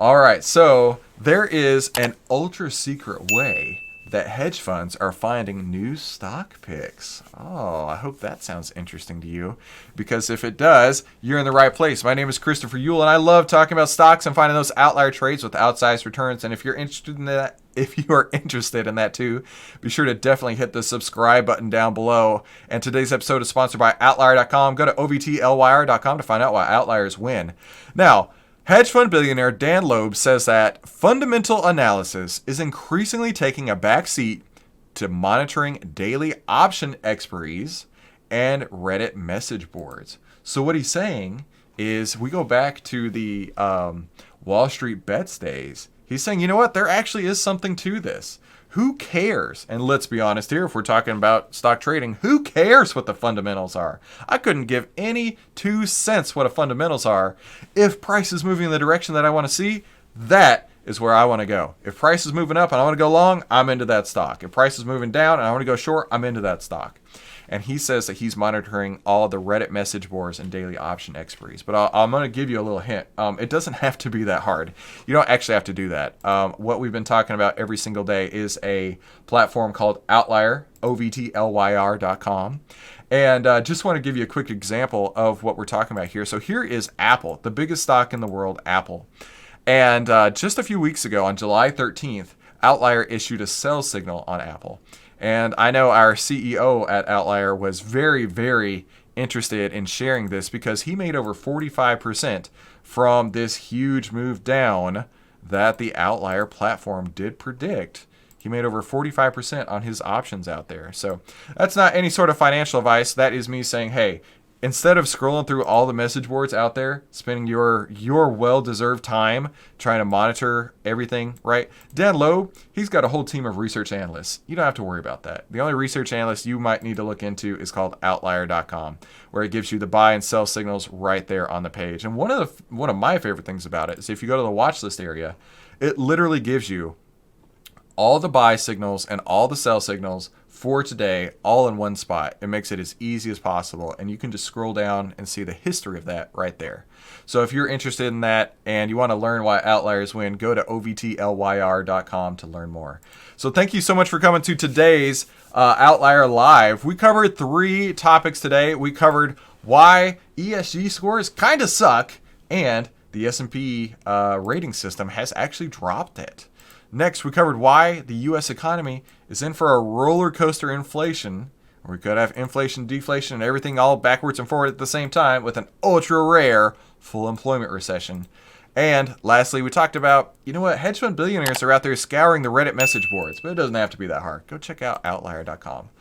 All right, so there is an ultra secret way that hedge funds are finding new stock picks. Oh, I hope that sounds interesting to you, because if it does, you're in the right place. My name is Christopher Yule, and I love talking about stocks and finding those outlier trades with outsized returns. And if you're interested in that, too, be sure to definitely hit the subscribe button down below. And today's episode is sponsored by Outlier.com. Go to OVTLYR.com to find out why outliers win. Now, hedge fund billionaire Dan Loeb says that fundamental analysis is increasingly taking a backseat to monitoring daily option expiries and Reddit message boards. So what he's saying is, we go back to the Wall Street bets days. He's saying, you know what? There actually is something to this. Who cares? And let's be honest here, if we're talking about stock trading, who cares what the fundamentals are? I couldn't give any 2 cents what the fundamentals are. If price is moving in the direction that I want to see, that is where I want to go. If price is moving up and I want to go long, I'm into that stock. If price is moving down and I want to go short, I'm into that stock. And he says that he's monitoring all the Reddit message boards and daily option expiries. But I'm going to give you a little hint. It doesn't have to be that hard. You don't actually have to do that. What we've been talking about every single day is a platform called Outlier, OVTLYR.com. And just want to give you a quick example of what we're talking about here. So here is Apple, the biggest stock in the world, Apple. And just a few weeks ago, on July 13th, Outlier issued a sell signal on Apple. And I know our CEO at Outlier was very, very interested in sharing this, because he made over 45% from this huge move down that the Outlier platform did predict. He made over 45% on his options out there. So that's not any sort of financial advice. That is me saying, hey, instead of scrolling through all the message boards out there, spending your well-deserved time trying to monitor everything, right? Dan Loeb, he's got a whole team of research analysts. You don't have to worry about that. The only research analyst you might need to look into is called Outlier.com, where it gives you the buy and sell signals right there on the page. And one of my favorite things about it is, if you go to the watch list area, it literally gives you all the buy signals and all the sell signals for today, all in one spot. It makes it as easy as possible, and you can just scroll down and see the history of that right there. So if you're interested in that and you want to learn why outliers win, go to OVTLYR.com to learn more. So thank you so much for coming to today's Outlier Live. We covered 3 topics today. We covered why ESG scores kind of suck, and the S&P rating system has actually dropped it. Next, we covered why the U.S. economy is in for a roller coaster inflation, where we could have inflation, deflation, and everything all backwards and forward at the same time, with an ultra rare full employment recession. And lastly, we talked about, you know what, hedge fund billionaires are out there scouring the Reddit message boards, but it doesn't have to be that hard. Go check out Outlier.com.